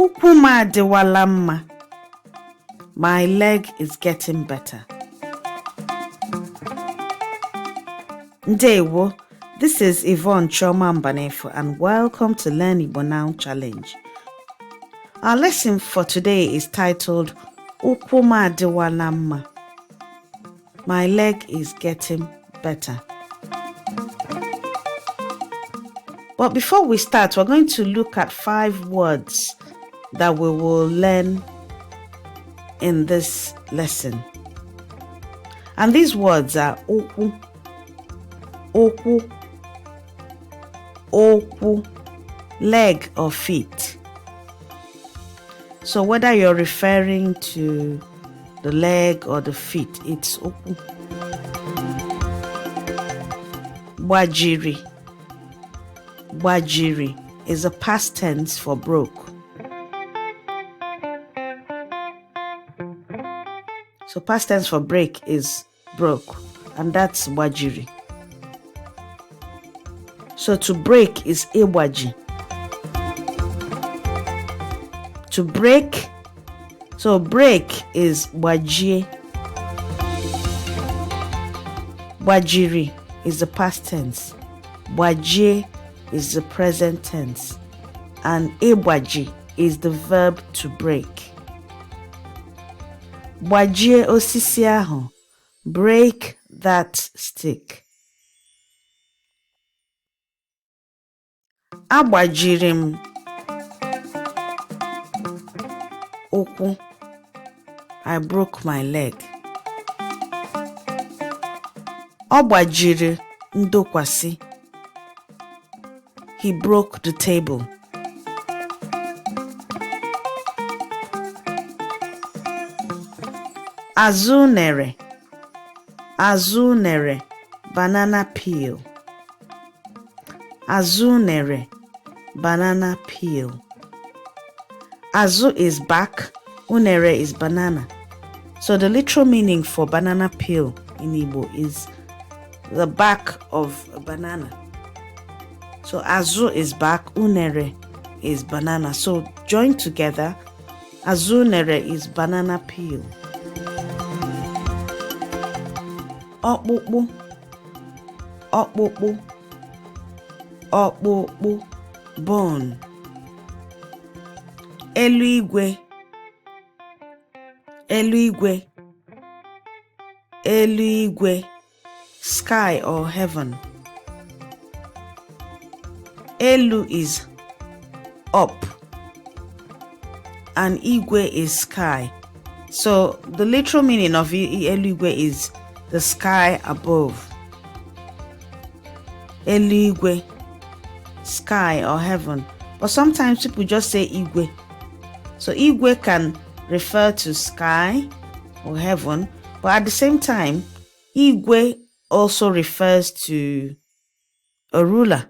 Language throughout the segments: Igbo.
Ukwu m adịwala mma. My leg is getting better. Ndewo, this is Yvonne Choma Mbanefo and welcome to Learn Igbo Now Challenge. Our lesson for today is titled Ukwu m adịwala mma. My leg is getting better. But before we start, we're going to look at 5 words that we will learn in this lesson. And these words are Ukwu, Ukwu, Ukwu, leg or feet. So whether you're referring to the leg or the feet, it's Ukwu. Gbajiri. Gbajiri is a past tense for broke. So past tense for break is broke, and that's gbajiri. So to break is igbaji. To break, so break is gbajie. Gbajiri is the past tense. Gbajie is the present tense. And igbaji is the verb to break. Gbajie osisi ahụ. Break that stick. Agbajiri m ụkwụ. I broke my leg. Ọ gbajiri ndokwasị. He broke the table. Azụ nere. Azụ nere, banana peel. Azụ nere, banana peel. Azụ is back, unere is banana. So the literal meaning for banana peel in Igbo is the back of a banana. So azụ is back, unere is banana. So joined together, azụ nere is banana peel. Ọkpụkpụ, ọkpụkpụ, ọkpụkpụ, bone. Eluigwe, eluigwe, eluigwe, sky or heaven. Elu is up and igwe is sky. So the literal meaning of eluigwe is the sky above. Eluigwe, sky or heaven. But sometimes people just say igwe. So igwe can refer to sky or heaven, but at the same time, igwe also refers to a ruler.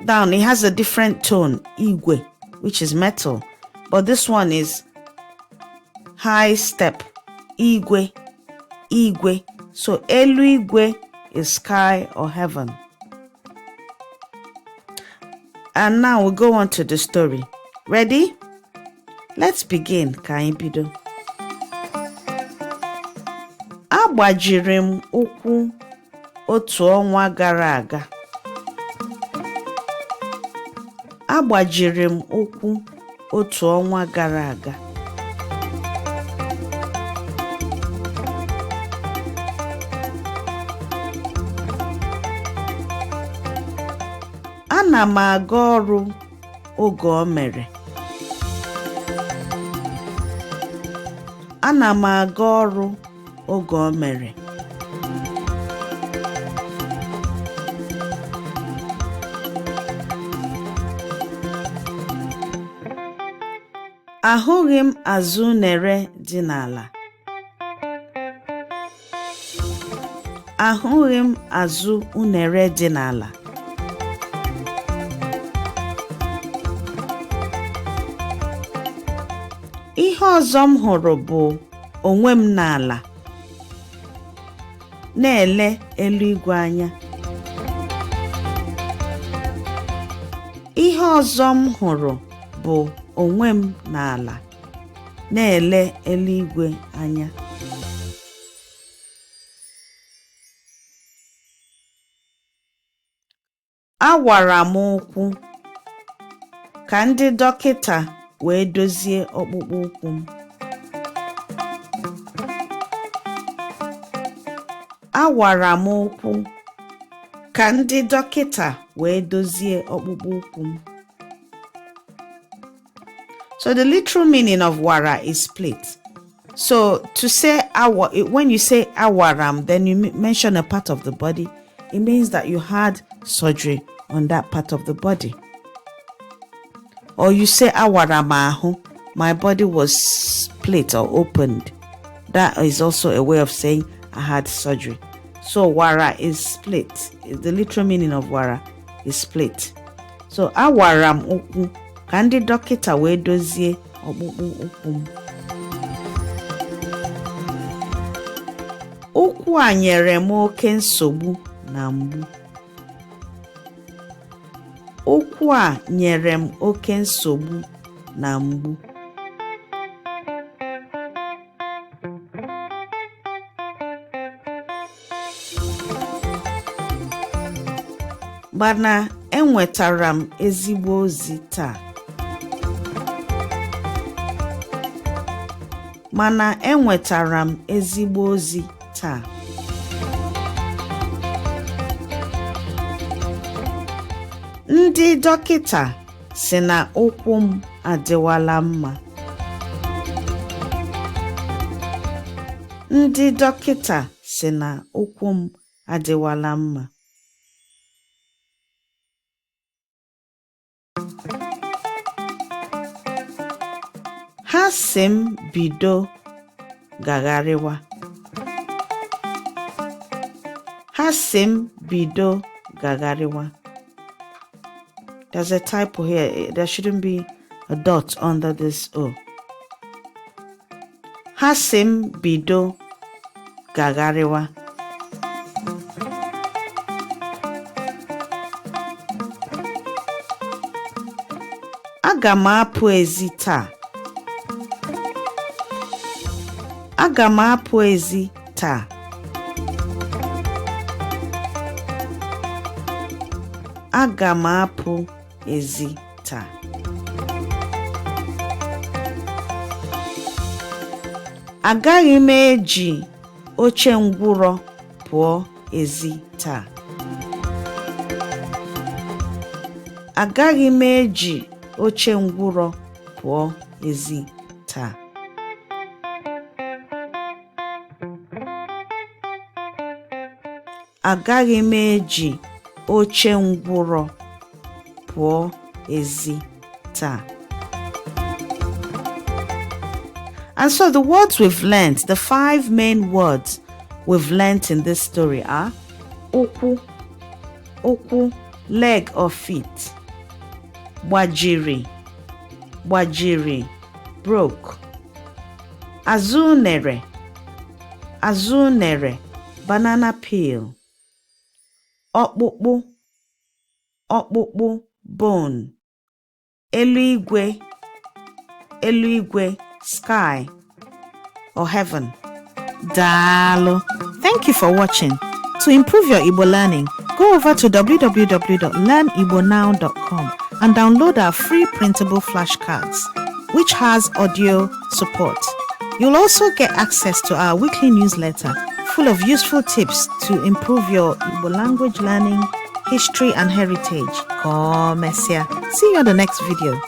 Down, it has a different tone, igwe, which is metal, but this one is high step, igwe, igwe. So eluigwe is sky or heaven. And now we go on to the story. Ready? Let's begin. Ka anyị bido. Agbajiri m ụkwụ otu ọnwa gara aga. Agbajiri m ụkwụ otu ọnwa gara aga. Ana m aga ọrụ oge o mere. Ana m aga ọrụ oge o mere. Ahụghị m azụ unere dị n'ala. Ahụghị m azụ unere dị n'ala. Ihe ọzọ m hụrụ bụ onwe m n'ala, na-ele eluigwe anya. Ihe Ihe ọzọ m hụrụ bụ onwe m n'ala na-ele eluigwe anya. Awara m ụkwụ ka ndị dọkịta wee dozie ọkpụkpụ ụkwụ m. Awara m ụkwụ ka ndị dọkịta wee dozie ọkpụkpụ ụkwụ m. So the literal meaning of wara is split. So to say when you say awaram, then you mention a part of the body. It means that you had surgery on that part of the body. Or you say awaramahu, my body was split or opened. That is also a way of saying I had surgery. So wara is split. The literal meaning of wara is split. So awaram ukwu ka ndị dọkịta wee dozie ọkpụkpụ ụkwụ m. Ụkwụ a nyere m oke nsogbu na mgbu. Ụkwụ a nyere m oke nsogbu na mgbu. Mana enwetara m ezigbo ozi taa. Mana enwetara m ezigbo ozi taa. Ndị dọkịta sị na ụkwụ m adịwala mma. Ndị dọkịta sị na ụkwụ m adịwala mma. Ha sị m bido gagharịwa. Ha sị m bido gagharịwa. There's a typo here. There shouldn't be a dot under this O. Ha sị m bido gagharịwa. Aga m apụ ezi taa. Aga m apụ ezi taa. Aga m apụ ezi taa. Agaghị m eji oche ngwụrọ pụọ ezi taa. Agaghị m eji oche ngwụrọ pụọ ezi taa. Agaghị m eji oche ngwụrọ pụọ ezi taa. And so the words we've learned, the 5 main words we've learned in this story are Ukwu, Ukwu, leg or feet. Gbajiri, gbajiri, broke. Azunere, azunere, banana peel. Ọkpụkpụ, ọkpụkpụ, bone. Eluigwe, eluigwe, sky or heaven. Daalụ. Thank you for watching. To improve your Igbo learning, go over to www.learnibonow.com and download our free printable flashcards, which has audio support. You'll also get access to our weekly newsletter full of useful tips to improve your Igbo language learning, history, and heritage. See you on the next video.